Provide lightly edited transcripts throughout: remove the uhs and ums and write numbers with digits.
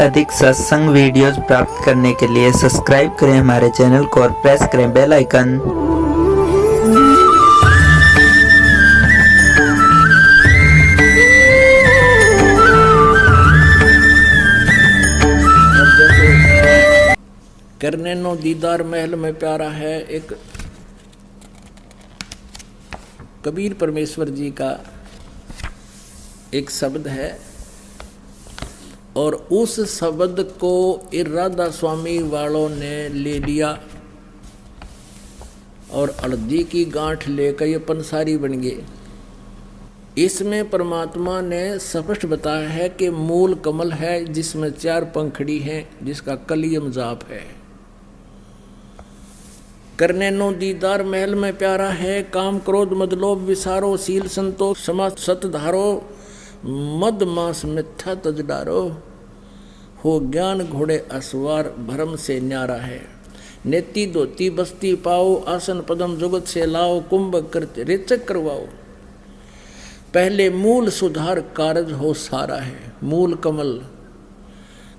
अधिक सत्संग वीडियोस प्राप्त करने के लिए सब्सक्राइब करें हमारे चैनल को और प्रेस करें बेल आइकन। करने नो दीदार महल में प्यारा है, एक कबीर परमेश्वर जी का एक शब्द है और उस शब्द को राधा स्वामी वालों ने ले लिया और हल्दी की गांठ लेकर ये पंसारी बन गए। इसमें परमात्मा ने स्पष्ट बताया है कि मूल कमल है जिसमें 4 पंखड़ी हैं, जिसका कलियम जाप है। करने नो दीदार महल में प्यारा है, काम क्रोध मद लोभ विसारो, शील संतोष क्षमा सत धारो, मद मांस मिथ्या तज डारो, हो ज्ञान घोड़े असवार भरम से न्यारा है। नेति धोती बस्ती पाओ, आसन पदम जुगत से लाओ, कुंभ करते रेचक करवाओ, पहले मूल सुधार कारज हो सारा है। मूल कमल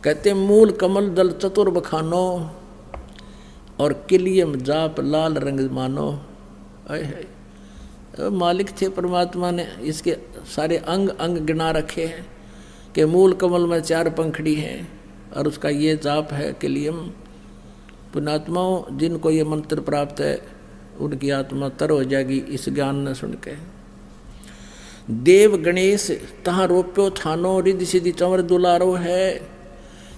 कहते मूल कमल दल चतुर बखानो, और किलियम जाप लाल रंग मानो। मालिक थे परमात्मा ने इसके सारे अंग अंग गिना रखे हैं कि मूल कमल में 4 पंखड़ी हैं और उसका ये जाप है किलियम। पुण्यात्माओं, जिनको ये मंत्र प्राप्त है उनकी आत्मा तर हो जाएगी इस ज्ञान न सुन के। देव गणेश तहाँ रोप्यो थानो, रिद्धि सिद्धि चंवर दुलारो है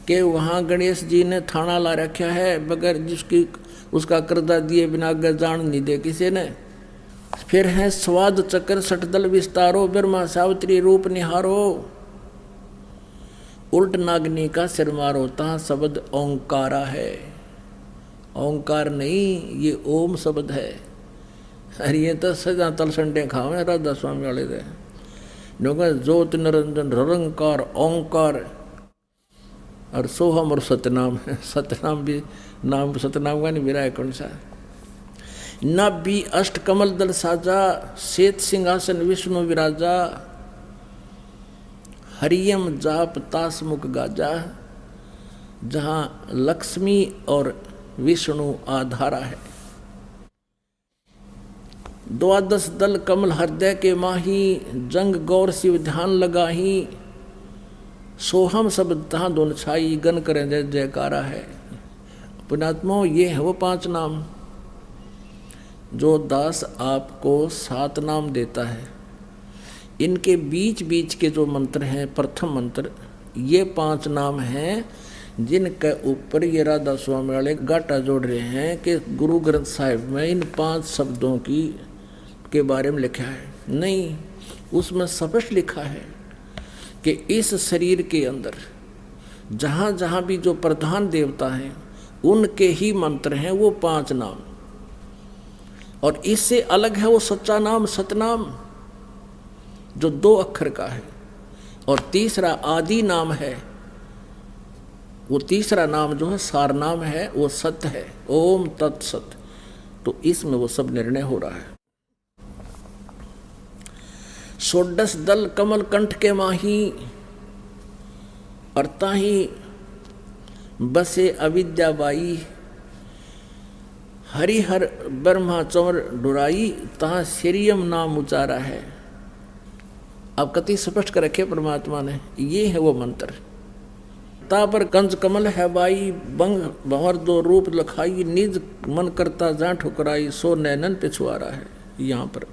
कि वहाँ गणेश जी ने थाना ला रखा है, बगैर जिसकी उसका कर्जा दिए बिना अगर जान नहीं दे किसी ने। फिर है स्वाद चक्र सठदल विस्तारो, ब्रह्मा सावित्री रूप निहारो, उल्ट नागनी का सिर मारो, तहाँ शब्द ओंकारा है। ओंकार नहीं, ये ओम शब्द है। अरे ये तो सजा तल संडे खाओ राधा स्वामी वाले थे ज्योत निरंजन निरंकार ओंकार और सोहम और सतनाम है। सतनाम भी नाम सतनाम का नहीं मेरा है कौन सा। नाभि अष्ट कमल दल साजा, श्वेत सिंहासन विष्णु विराजा, हरियम जाप तास मुख गाजा, जहाँ लक्ष्मी और विष्णु आधारा है। 12 दल कमल हृदय के माही, जंग गौर शिव ध्यान लगाही, सोहम शब्द तहाँ दोन छाई, गन करें जय जयकारा है। पुण्यात्माओं, ये है वो 5 नाम जो दास आपको 7 नाम देता है। इनके बीच बीच के जो मंत्र हैं, प्रथम मंत्र, ये 5 नाम हैं जिनके ऊपर ये राधा स्वामी वाले गाटा जोड़ रहे हैं कि गुरु ग्रंथ साहिब में इन 5 शब्दों के बारे में लिखा है। नहीं, उसमें स्पष्ट लिखा है कि इस शरीर के अंदर जहाँ जहाँ भी जो प्रधान देवता हैं उनके ही मंत्र हैं वो 5 नाम। और इससे अलग है वो सच्चा नाम सतनाम जो 2 अक्षर का है, और तीसरा आदि नाम है। वो तीसरा नाम जो है सार नाम है, वो सत्य है, ओम तत्सत। तो इसमें वो सब निर्णय हो रहा है। 16 दल कमल कंठ के माही, और ताही बसे अविद्या बाई, हरिहर ब्रह्मा चंवर डुराई, तहाँ श्रीयम नाम उचारा है। अब कति स्पष्ट कर रखे परमात्मा ने, ये है वो मंत्र। ता पर कंज कमल है बाई, बंग भंवर 2 रूप लखाई, निज मन करता जा ठुकराई, सो नैनन पिछुआरा है। यहाँ पर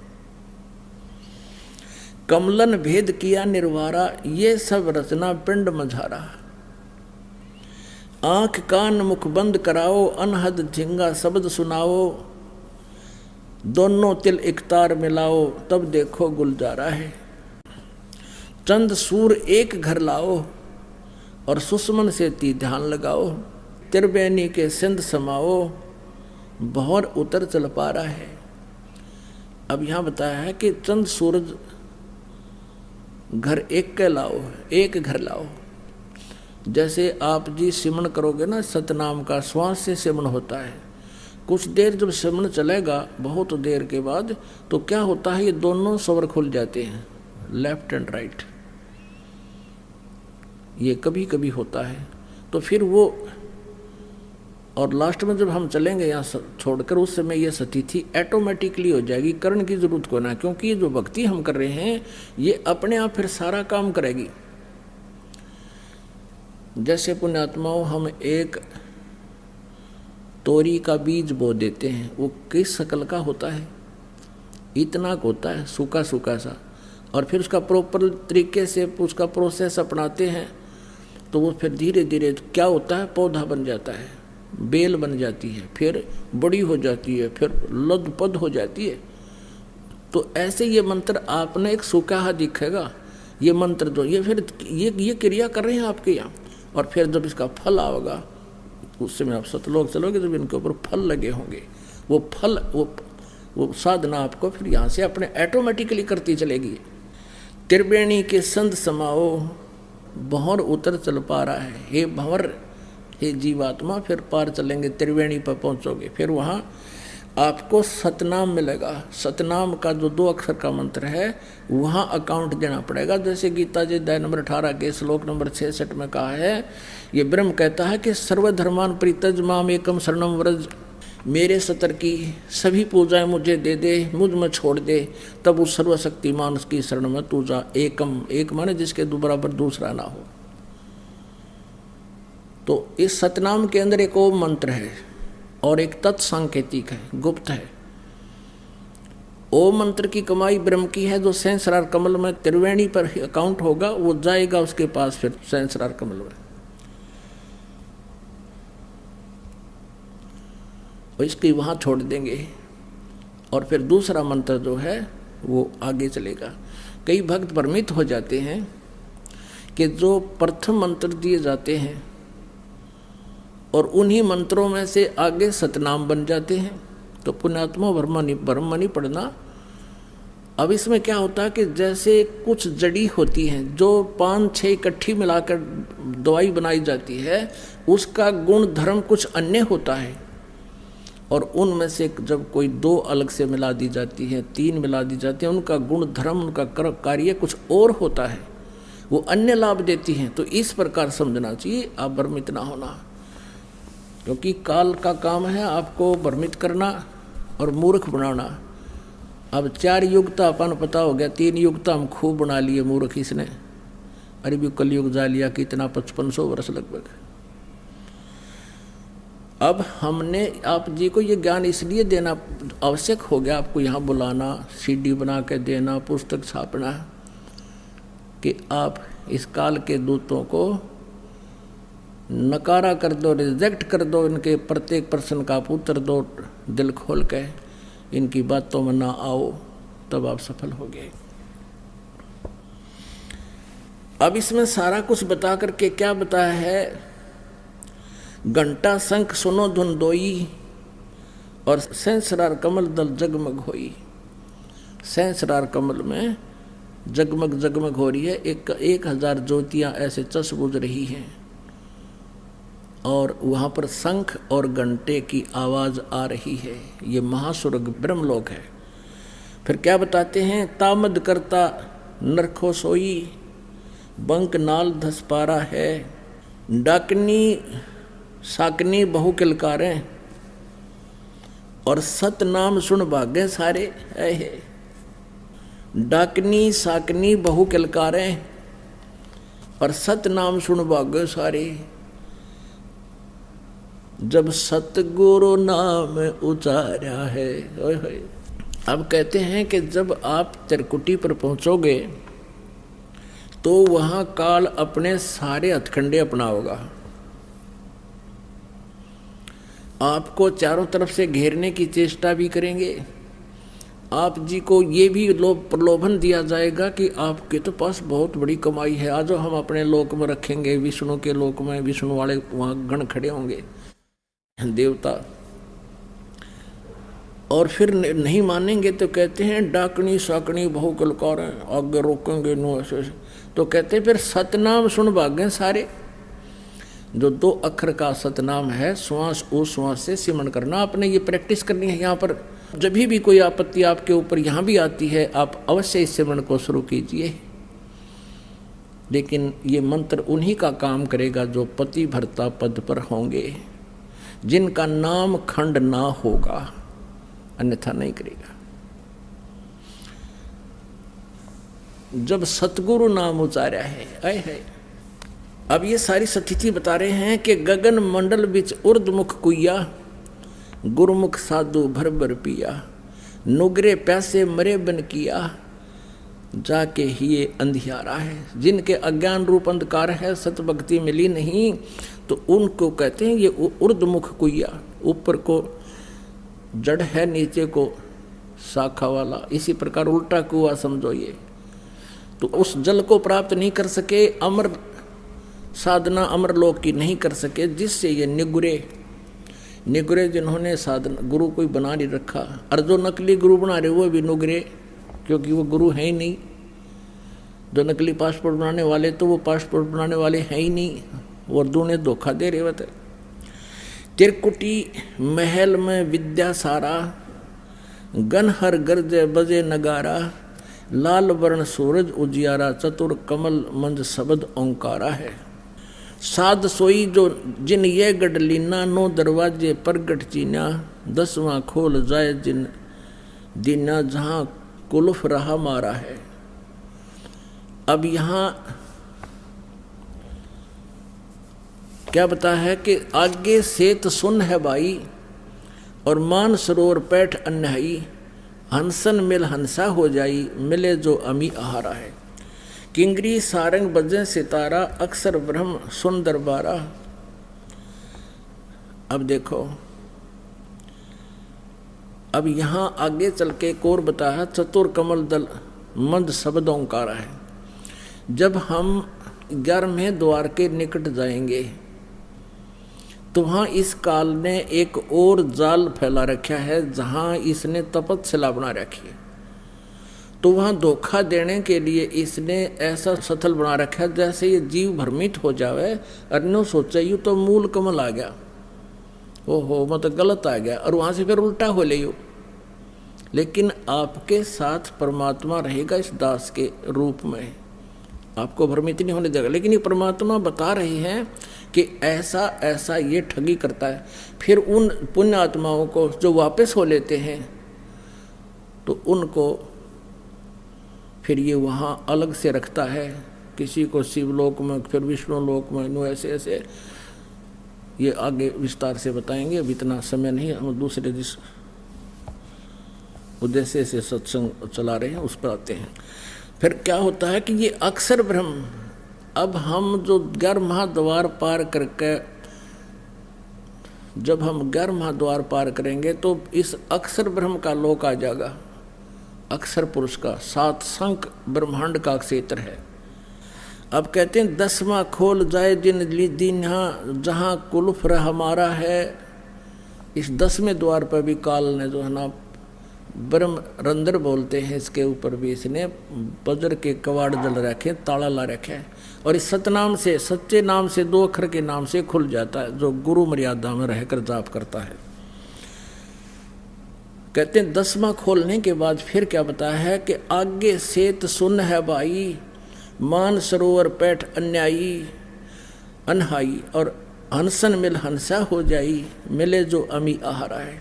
कमलन भेद किया निर्वारा, ये सब रचना पिंड मझारा, आंख कान मुख बंद कराओ, अनहद झिंगा शब्द सुनाओ, दोनों तिल इकतार मिलाओ, तब देखो गुलजारा है। चंद सूर एक घर लाओ, और सुषमन से ती ध्यान लगाओ, त्रिवेणी के सिंध समाओ, भंवर उतर चल पा रहा है। अब यहाँ बताया है कि चंद सूरज घर एक के लाओ, एक घर लाओ। जैसे आप जी सिमन करोगे ना, सतनाम का श्वास से सिमन होता है। कुछ देर जब सिमन चलेगा, बहुत देर के बाद, तो क्या होता है, ये दोनों स्वर खुल जाते हैं, लेफ्ट एंड राइट। ये कभी कभी होता है। तो फिर वो, और लास्ट में जब हम चलेंगे यहाँ छोड़कर, उस समय ये स्थिति ऑटोमेटिकली हो जाएगी, करने की जरूरत को ना, क्योंकि ये जो भक्ति हम कर रहे हैं ये अपने आप फिर सारा काम करेगी। जैसे पुण्यात्माओं, हम एक तोरी का बीज बो देते हैं, वो किस शक्ल का होता है, इतना होता है, सूखा सूखा सा, और फिर उसका प्रॉपर तरीके से उसका प्रोसेस अपनाते हैं तो वो फिर धीरे धीरे क्या होता है, पौधा बन जाता है, बेल बन जाती है, फिर बड़ी हो जाती है, फिर लदपद हो जाती है। तो ऐसे ये मंत्र आपने एक सूखा दिखेगा, ये मंत्र जो ये फिर ये क्रिया कर रहे हैं आपके यहाँ, और फिर जब इसका फल आएगा उस समय आप सतलोक चलोगे, जब इनके ऊपर फल लगे होंगे, वो फल वो साधना आपको फिर यहाँ से अपने ऑटोमेटिकली करती चलेगी। त्रिवेणी के संत समाओ, भंवर उतर चल पा रहा है, हे भंवर, हे जीवात्मा, फिर पार चलेंगे, त्रिवेणी पर पहुँचोगे, फिर वहाँ आपको सतनाम मिलेगा। सतनाम का जो 2 अक्षर का मंत्र है वहाँ अकाउंट देना पड़ेगा। जैसे गीता जी अध्याय नंबर 18 के श्लोक नंबर 66 में कहा है, ये ब्रह्म कहता है कि सर्वधर्मान परित्यज माम एकम शरणम व्रज, मेरे सतर की सभी पूजाएं मुझे दे दे, मुझ में छोड़ दे, तब उस सर्वशक्तिमान की शरण में तू जा। एकम, एक माने जिसके बराबर दूसरा ना हो। तो इस सतनाम के अंदर एक ओम मंत्र है और एक तत्सांकेतिक है, गुप्त है। ओम मंत्र की कमाई ब्रह्म की है, जो सहस्रार कमल में त्रिवेणी पर अकाउंट होगा वो जाएगा उसके पास फिर सहस्रार कमल में, और इसकी वहाँ छोड़ देंगे, और फिर दूसरा मंत्र जो है वो आगे चलेगा। कई भक्त भ्रमित हो जाते हैं कि जो प्रथम मंत्र दिए जाते हैं और उन्हीं मंत्रों में से आगे सतनाम बन जाते हैं, तो पुण्यात्मा भ्रम नहीं पड़ना। अब इसमें क्या होता है कि जैसे कुछ जड़ी होती हैं जो 5-6 इकट्ठी मिलाकर दवाई बनाई जाती है, उसका गुण धर्म कुछ अन्य होता है, और उनमें से जब कोई 2 अलग से मिला दी जाती है, 3 मिला दी जाती है, उनका गुण धर्म, उनका कार्य कुछ और होता है, वो अन्य लाभ देती हैं। तो इस प्रकार समझना चाहिए, आप भ्रमित ना होना, क्योंकि काल का काम है आपको भ्रमित करना और मूर्ख बनाना। अब 4 युग तो अपन पता हो गया, 3 युग तो हम खूब बना लिए मूर्ख इसने। अरे भी कलयुग जा लिया कितना, 5500 वर्ष लगभग। अब हमने आप जी को ये ज्ञान इसलिए देना आवश्यक हो गया, आपको यहाँ बुलाना, CD बना के देना, पुस्तक छापना, कि आप इस काल के दूतों को नकारा कर दो, रिजेक्ट कर दो, इनके प्रत्येक प्रश्न का आप उत्तर दो दिल खोल के, इनकी बातों में ना आओ, तब आप सफल हो गए। अब इसमें सारा कुछ बता करके क्या बताया है, घंटा शंख सुनो धुन दोई, और सहस्रार कमल दल जगमग होई। सहस्रार कमल में जगमग जगमग हो रही है, 1000 ज्योतियाँ ऐसे चस बुझ रही हैं, और वहाँ पर शंख और घंटे की आवाज़ आ रही है। ये महास्वर्ग ब्रह्मलोक है। फिर क्या बताते हैं, तामद करता नरखो सोई, बंक नाल धस पारा है, डाकनी साकनी बहु किलकारें, और सत नाम सुन भागे सारे है। डाकनी साकनी बहु किलकारें और सत नाम सुन भागे सारे, जब सतगुरु नाम उचारा है। अब कहते हैं कि जब आप त्रिकुटी पर पहुंचोगे तो वहां काल अपने सारे हथकंडे अपनाओगा, आपको चारों तरफ से घेरने की चेष्टा भी करेंगे। आप जी को ये भी प्रलोभन दिया जाएगा कि आपके तो पास बहुत बड़ी कमाई है, आज हम अपने लोक में रखेंगे, विष्णु के लोक में विष्णु वाले वहाँ गण खड़े होंगे देवता, और फिर नहीं मानेंगे तो कहते हैं डाकनी साकनी बहु कलकार, आगे रोकेंगे नो ऐसे। तो कहते हैं फिर सतनाम सुन भागे सारे। जो 2 अक्षर का सतनाम है, श्वास उस श्वास से सिमरण करना, आपने ये प्रैक्टिस करनी है। यहाँ पर जब भी कोई आपत्ति आपके ऊपर यहाँ भी आती है, आप अवश्य इस सिमरण को शुरू कीजिए। लेकिन ये मंत्र उन्हीं का काम करेगा जो पति भर्ता पद पर होंगे, जिनका नाम खंड ना होगा, अन्यथा नहीं करेगा। जब सतगुरु नाम उचारा है, आए है। अब ये सारी स्थिति बता रहे हैं कि गगन मंडल बिच उर्दमुख कुइया, गुरुमुख साधु भर भर पिया, नुगरे प्यासे मरे बन किया, जाके ही ये अंधियारा है। जिनके अज्ञान रूप अंधकार है, सत भक्ति मिली नहीं, तो उनको कहते हैं ये उर्दमुख कुइया। ऊपर को जड़ है, नीचे को शाखा वाला, इसी प्रकार उल्टा कुआ समझो ये। तो उस जल को प्राप्त नहीं कर सके, अमर साधना अमर लोक की नहीं कर सके, जिससे ये निगुरे जिन्होंने साधना गुरु कोई बना नहीं रखा, और जो नकली गुरु बना रहे वो भी नुगरे, क्योंकि वो गुरु है ही नहीं। जो नकली पासपोर्ट बनाने वाले तो वो पासपोर्ट बनाने वाले हैं ही नहीं, और दूने धोखा दे रहे होते। तिरकुटी महल में विद्या सारा, गनहर गरजे बजे नगारा, लाल वर्ण सूरज उजियारा, चतुर कमल मंज शब्द ओंकारा है। साध सोई जो जिन ये गढ़ लीना, 9 दरवाजे प्रगट चीना, 10वां खोल जाए जिन दीना, जहां कुलफ रहा मारा है। अब यहाँ क्या बता है कि आगे सेत सुन है भाई, और मान सरोवर पैठ अन्यायी, हंसन मिल हंसा हो जाई, मिले जो अमी आहारा है। किंगरी सारंग बजे सितारा, अक्सर ब्रह्म सुन दरबारा। अब देखो, अब यहाँ आगे चल के एक और बताया, चतुर कमल दल मंद शब्द ओंकारा है। जब हम 11वें द्वार के निकट जाएंगे तो वहाँ इस काल ने एक और जाल फैला रखा है, जहाँ इसने तपस्या बना रखी है। तो वहाँ धोखा देने के लिए इसने ऐसा सथल बना रखा है, जैसे ये जीव भ्रमित हो जावे, अन्यों सोचे यूँ तो मूल कमल आ गया, ओहो मतलब गलत आ गया, और वहाँ से फिर उल्टा हो ले यूँ। लेकिन आपके साथ परमात्मा रहेगा इस दास के रूप में, आपको भ्रमित नहीं होने देगा। लेकिन ये परमात्मा बता रहे हैं कि ऐसा ऐसा ये ठगी करता है। फिर उन पुण्य आत्माओं को जो वापस हो लेते हैं, तो उनको फिर ये वहाँ अलग से रखता है, किसी को शिवलोक में, फिर विष्णु लोक में, ऐसे ऐसे ये आगे विस्तार से बताएंगे। अब इतना समय नहीं, हम दूसरे जिस उद्देश्य से सत्संग चला रहे हैं उस पर आते हैं। फिर क्या होता है कि ये अक्षर ब्रह्म, अब हम जो 11 महाद्वार पार करके, जब हम 11 महाद्वार पार करेंगे तो इस अक्षर ब्रह्म का लोक आ जाएगा। अक्षर पुरुष का 7 संख ब्रह्मांड का क्षेत्र है। अब कहते हैं 10वां खोल जाए जिन दीन्हा, जहाँ कुलफ्र हमारा है। इस 10वें द्वार पर भी काल ने जो है ना ब्रह्म रंध्र बोलते हैं, इसके ऊपर भी इसने वज्र के कवाड़ जल रखे, ताला ला रखे है। और इस सतनाम से, सच्चे नाम से, 2 अक्षर के नाम से खुल जाता है, जो गुरु मर्यादा में रहकर जाप करता है। कहते हैं 10वां खोलने के बाद फिर क्या बताया है कि आगे सेत सुन है भाई, मान सरोवर पैठ अन्यायी अनहाई, और हंसन मिल हंसा हो जाई, मिले जो अमी आहारा है।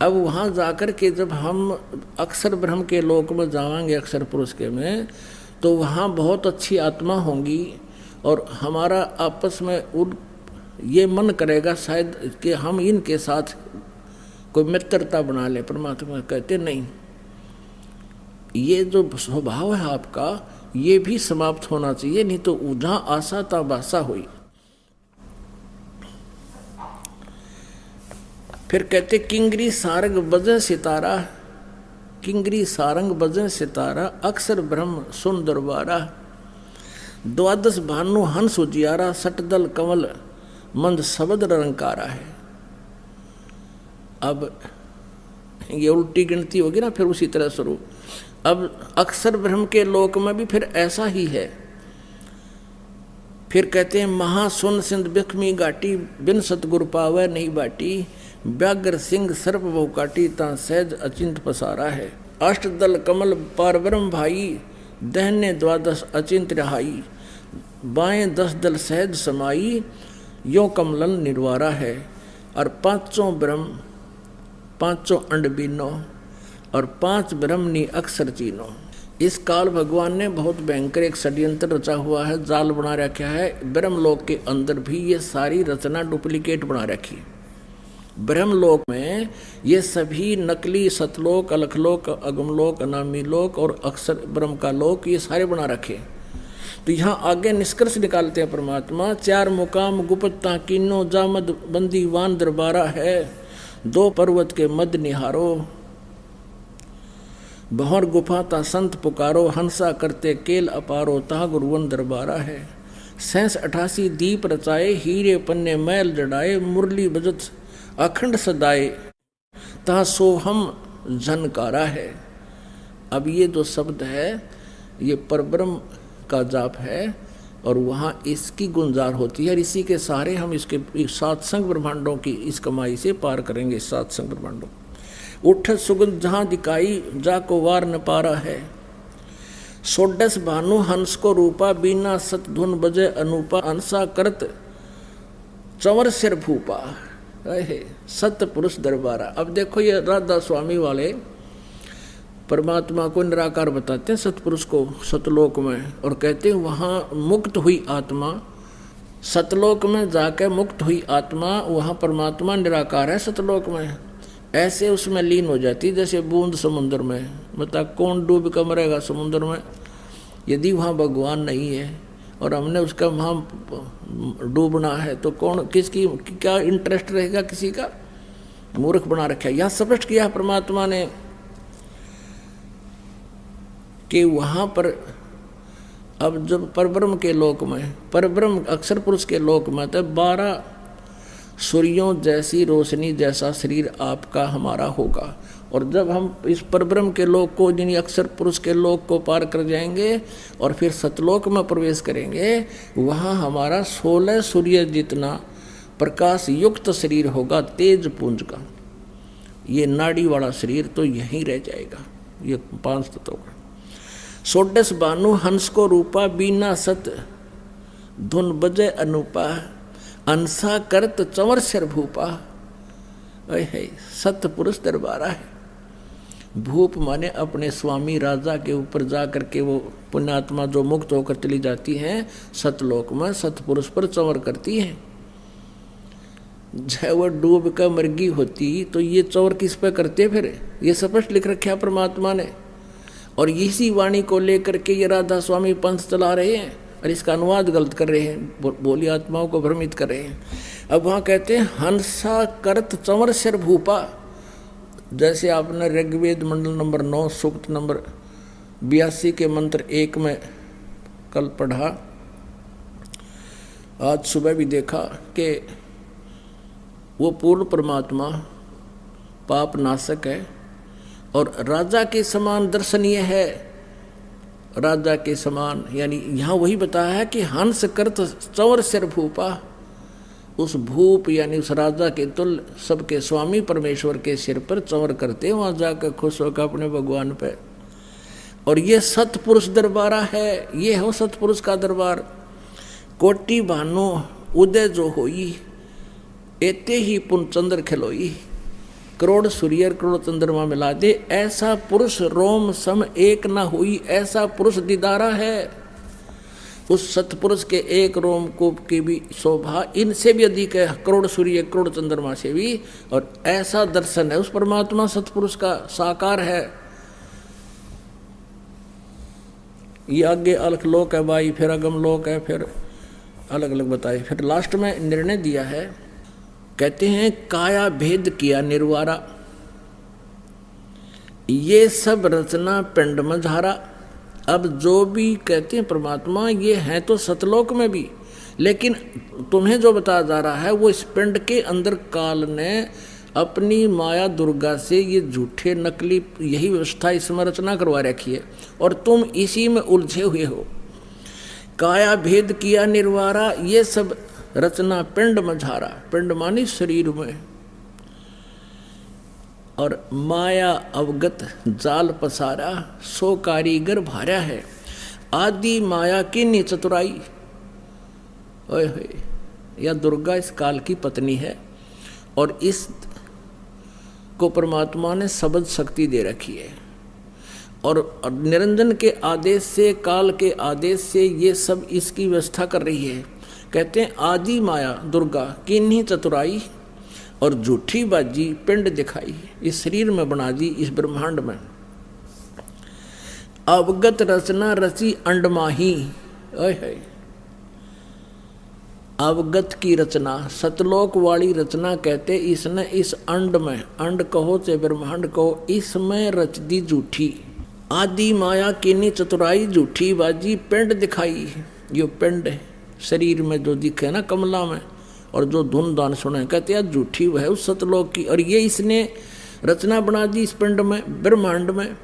अब वहाँ जाकर के जब हम अक्षर ब्रह्म के लोक में जाएंगे, अक्षर पुरुष के में, तो वहाँ बहुत अच्छी आत्मा होंगी, और हमारा आपस में ये मन करेगा शायद कि हम इनके साथ कोई मित्रता बना ले। परमात्मा कहते नहीं, ये जो स्वभाव है आपका ये भी समाप्त होना चाहिए, नहीं तो जहाँ आशा ता बासा हुई। फिर कहते किंगरी सारंग बजन सितारा, किंगरी सारंग बजन सितारा, अक्षर ब्रह्म सुन दरबारा, 12 भानु हंस उजियारा, सटदल कमल मंद शब्द रंकारा है। अब ये उल्टी गिनती होगी ना, फिर उसी तरह शुरू। अब अक्षर ब्रह्म के लोक में भी फिर ऐसा ही है। फिर कहते हैं महासुन सिंध बिखमी घाटी, बिन सतगुरु पावे नहीं बाटी, व्याघ्र सिंह सर्प बहु काटी, ता सहज अचिंत पसारा है। अष्टदल कमल पार ब्रह्म भाई, दहने 12 अचिंत रहाई, बाएं 10 दल सहज समाई, यो कमलन निर्वारा है। और पांचों ब्रह्म, पांचों अंड बीनो, और 5 ब्रह्मनी अक्षर चीनो। इस काल भगवान ने बहुत भयंकर एक षड्यंत्र रचा हुआ है, जाल बना रखा है। ब्रह्मलोक के अंदर भी ये सारी रचना डुप्लीकेट बना रखी है। ब्रह्मलोक में ये सभी नकली सतलोक, अलखलोक, अगमलोक, अनामी लोक और अक्षर ब्रह्म का लोक, ये सारे बना रखे। तो यहाँ आगे निष्कर्ष निकालते हैं परमात्मा, 4 मुकाम गुप्ता कीनो, जामद बंदी वान दरबारा है, 2 पर्वत के मद निहारो, बहुर गुफा ता संत पुकारो, हंसा करते केल अपारो, ता गुरुवन दरबारा है। 87 दीप रचाए, हीरे पन्ने मैल जड़ाए, मुरली बजत अखंड सदाए, ता सोहम झनकारा है। अब ये जो शब्द है ये परब्रह्म का जाप है और वहाँ इसकी गुंजार होती है। और इसी के सहारे हम इसके 7 संग ब्रह्मांडों की इस कमाई से पार करेंगे। 7 संग ब्रह्मांडों उठ सुगंध जहाँ दिखाई, जाको वार न पारा है, 16 भानु हंस को रूपा, बीना सत धुन बजे अनूपा, अंसा करत चंवर सिर भूपा, सत पुरुष दरबारा। अब देखो ये राधा स्वामी वाले परमात्मा को निराकार बताते हैं, सतपुरुष को सतलोक में, और कहते हैं वहाँ मुक्त हुई आत्मा, सतलोक में जाके मुक्त हुई आत्मा, वहाँ परमात्मा निराकार है सतलोक में, ऐसे उसमें लीन हो जाती जैसे बूंद समुद्र में। मतलब कौन डूब कर मरेगा समुद्र में यदि वहाँ भगवान नहीं है और हमने उसका वहाँ डूबना है तो कौन, किसकी क्या इंटरेस्ट रहेगा किसी का? मूर्ख बना रखा है। यहाँ स्पष्ट किया परमात्मा ने कि वहाँ पर अब जब परब्रह्म के लोक में, परब्रह्म अक्षर पुरुष के लोक में, तो 12 सूर्यों जैसी रोशनी जैसा शरीर आपका हमारा होगा। और जब हम इस परब्रह्म के लोक को, यानी अक्षर पुरुष के लोक को पार कर जाएंगे और फिर सतलोक में प्रवेश करेंगे, वहाँ हमारा 16 सूर्य जितना प्रकाश युक्त शरीर होगा, तेज पुंज का। ये नाड़ी वाला शरीर तो यहीं रह जाएगा। ये 5 तत्वों का। 16 बानु हंस को रूपा, बीना सत धुन बजे अनूपा, अंसा करत चंवर सिर भूपा, है सत पुरुष दरबारा है। भूप माने अपने स्वामी राजा के ऊपर जा करके वो पुण्यात्मा जो मुक्त होकर चली जाती हैं सतलोक में, सतपुरुष पर चंवर करती हैं। जब वह डूब कर मरगी होती तो ये चंवर किस पे करते? फिर ये स्पष्ट लिख रखा परमात्मा ने। और इसी वाणी को लेकर के ये राधा स्वामी पंथ चला रहे हैं और इसका अनुवाद गलत कर रहे हैं, बोली आत्माओं को भ्रमित कर रहे हैं। अब वहाँ कहते हैं हंसा करत चंवर सिर भूपा, जैसे आपने ऋग्वेद मंडल नंबर 9 सूक्त नंबर 82 के मंत्र 1 में कल पढ़ा, आज सुबह भी देखा कि वो पूर्ण परमात्मा पाप नाशक है और राजा के समान दर्शनीय है। राजा के समान यानी यहाँ वही बताया है कि हंस करत चंवर सिर भूपा, उस भूप यानी उस राजा के तुल्य सबके स्वामी परमेश्वर के सिर पर चंवर करते, वहाँ जाकर खुश होकर अपने भगवान पे। और ये सतपुरुष दरबारा है, ये हो सतपुरुष का दरबार। कोटि भानु उदय जो होई, एते ही पुन चंद्र खिलोई, करोड़ सूर्य करोड़ चंद्रमा मिला दे, ऐसा पुरुष रोम सम एक न हुई, ऐसा पुरुष दीदारा है। उस सतपुरुष के एक रोम कूप की भी शोभा इनसे भी अधिक है, करोड़ सूर्य करोड़ चंद्रमा से भी। और ऐसा दर्शन है उस परमात्मा सतपुरुष का, साकार है। ये आगे अलख लोक है भाई, फिर अगम लोक है, फिर अलग अलग बताए। फिर लास्ट में निर्णय दिया है, कहते हैं काया भेद किया निर्वारा, ये सब रचना पिंड में झारा। अब जो भी कहते हैं परमात्मा ये है तो सतलोक में भी, लेकिन तुम्हें जो बताया जा रहा है वो इस पिंड के अंदर काल ने अपनी माया दुर्गा से ये झूठे नकली यही व्यवस्था इसमें रचना करवा रखी है और तुम इसी में उलझे हुए हो। काया भेद किया निर्वारा, ये सब रचना पिंड में झारा, पिंड मानी शरीर में, और माया अवगत जाल पसारा, सो कारीगर भार्या है। आदि माया की नी चतुराई, ओए होए, यह दुर्गा इस काल की पत्नी है और इस को परमात्मा ने शब्द शक्ति दे रखी है और निरंजन के आदेश से, काल के आदेश से ये सब इसकी व्यवस्था कर रही है। कहते हैं आदि माया दुर्गा किन्हीं चतुराई और झूठी बाजी पिंड दिखाई, इस शरीर में बना दी, इस ब्रह्मांड में। अवगत रचना रची अंडमाही, ओए है अवगत की रचना, सतलोक वाली रचना कहते इसने इस अंड में, अंड कहो चाहे ब्रह्मांड कहो, इसमें रच दी झूठी। आदि माया किन्हीं चतुराई झूठी बाजी पिंड दिखाई, यो पिंड है शरीर में जो दिखे ना कमला में, और जो धुन दान सुने, कहते हैं झूठी वह उस सतलोक की। और ये इसने रचना बना दी इस पिंड में, ब्रह्मांड में।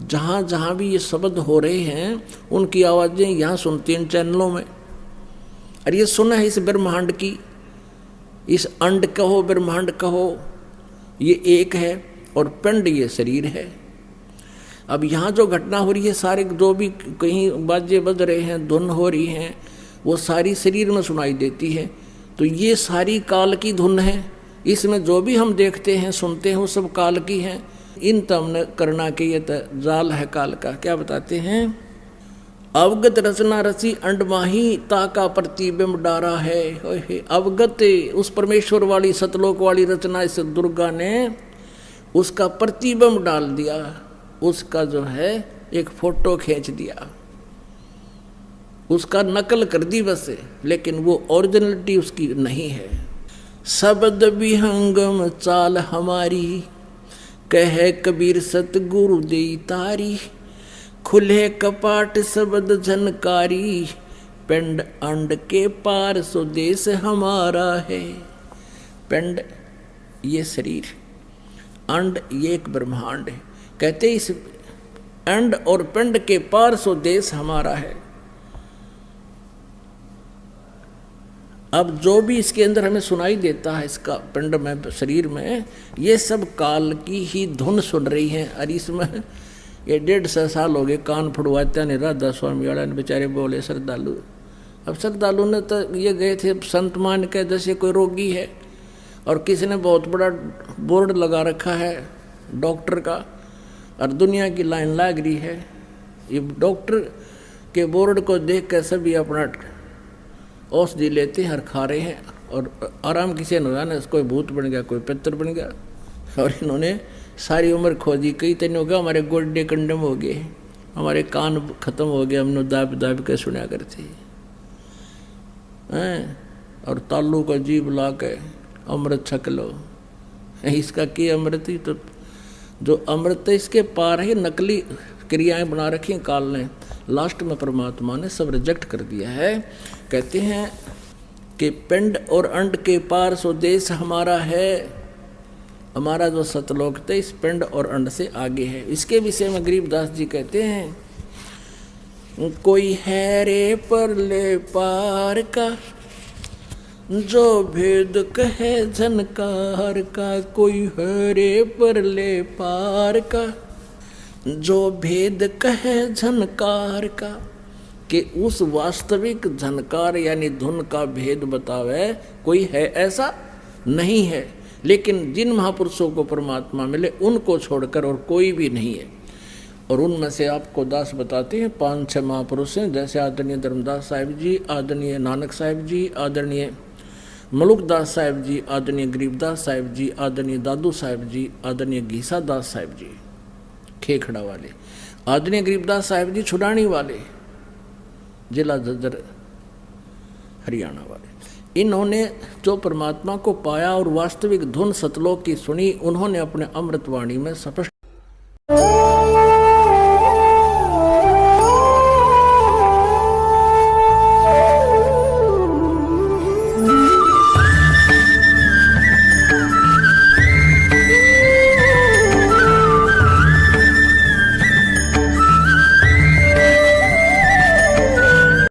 जहाँ जहाँ भी ये शब्द हो रहे हैं उनकी आवाज़ें यहाँ सुनती हैं चैनलों में। और ये सुना है इस ब्रह्मांड की, इस अंड कहो ब्रह्मांड कहो, ये एक है और पिंड ये शरीर है। अब यहाँ जो घटना हो रही है, सारे जो भी कहीं बाजे बज रहे हैं, धुन हो रही हैं, वो सारी शरीर में सुनाई देती है। तो ये सारी काल की धुन है, इसमें जो भी हम देखते हैं सुनते हैं वो सब काल की हैं। इन तमने करना के ये जाल है काल का। क्या बताते हैं? अवगत रचना रची अंडमाही ताका प्रतिबिंब डारा है। अवगत उस परमेश्वर वाली सतलोक वाली रचना इस दुर्गा ने उसका प्रतिबिंब डाल दिया, उसका जो है एक फोटो खींच दिया, उसका नकल कर दी बस, लेकिन वो ओरिजिनलिटी उसकी नहीं है। शब्द विहंगम चाल हमारी, कहे कबीर सतगुरु दे तारी, खुले कपाट शब्द झनकारी, पिंड अंड के पार स्वदेश हमारा है। पिंड ये शरीर, अंड ये एक ब्रह्मांड है। कहते इस अंड और पिंड के पार स्वदेश हमारा है। अब जो भी इसके अंदर हमें सुनाई देता है इसका पिंड में, शरीर में, ये सब काल की ही धुन सुन रही है। और इसमें ये 150 साल हो गए कान फुड़वाते ने राधा स्वामी वाला ने, बेचारे बोले श्रद्धालु। अब श्रद्धालु ने तो ये गए थे संत मान के, जैसे कोई रोगी है और किसी ने बहुत बड़ा बोर्ड लगा रखा है डॉक्टर का, और दुनिया की लाइन लग रही है। ये डॉक्टर के बोर्ड को देख कर सभी अपना औषधि लेते हैं और खा रहे हैं, और आराम किसी ने ना, कोई भूत बन गया, कोई पितर बन गया। और इन्होंने सारी उम्र खोजी, कई दिन हो गया हमारे गोड्डे कंडम हो गए, हमारे कान खत्म हो गए, हमने दाब दाब के सुना करते हैं। और तालू का जीभ ला के अमृत छक लो, इसका की अमृत ही तो, जो अमृत इसके पार है, नकली क्रियाएं बना रखी हैं काल ने। लास्ट में परमात्मा ने सब रिजेक्ट कर दिया है। कहते हैं कि पिंड और अंड के पार स्वदेश हमारा है। हमारा जो सतलोक थे इस पिंड और अंड से आगे है। इसके विषय में गरीबदास जी कहते हैं, कोई है रे परले पार का, जो भेद कहे झनकार का। कोई है रे परले पार का, जो भेद कहे झनकार का, कि उस वास्तविक झनकार यानी धुन का भेद बतावे कोई है ऐसा नहीं है। लेकिन जिन महापुरुषों को परमात्मा मिले उनको छोड़कर और कोई भी नहीं है। और उनमें से आपको दास बताते हैं 5-6 महापुरुष हैं, जैसे आदरणीय धर्मदास साहिब जी, आदरणीय नानक साहिब जी, आदरणीय मलुकदास साहिब जी, आदरणीय गरीबदास साहिब जी, आदरणीय दादू साहिब जी, आदरणीय घीसा दास साहिब जी खेखड़ा वाले, आदरणीय गरीबदास साहिब जी छुडानी वाले, जिला झज्जर हरियाणा वाले। इन्होंने जो परमात्मा को पाया और वास्तविक धुन सतलोक की सुनी, उन्होंने अपने अमृतवाणी में स्पष्ट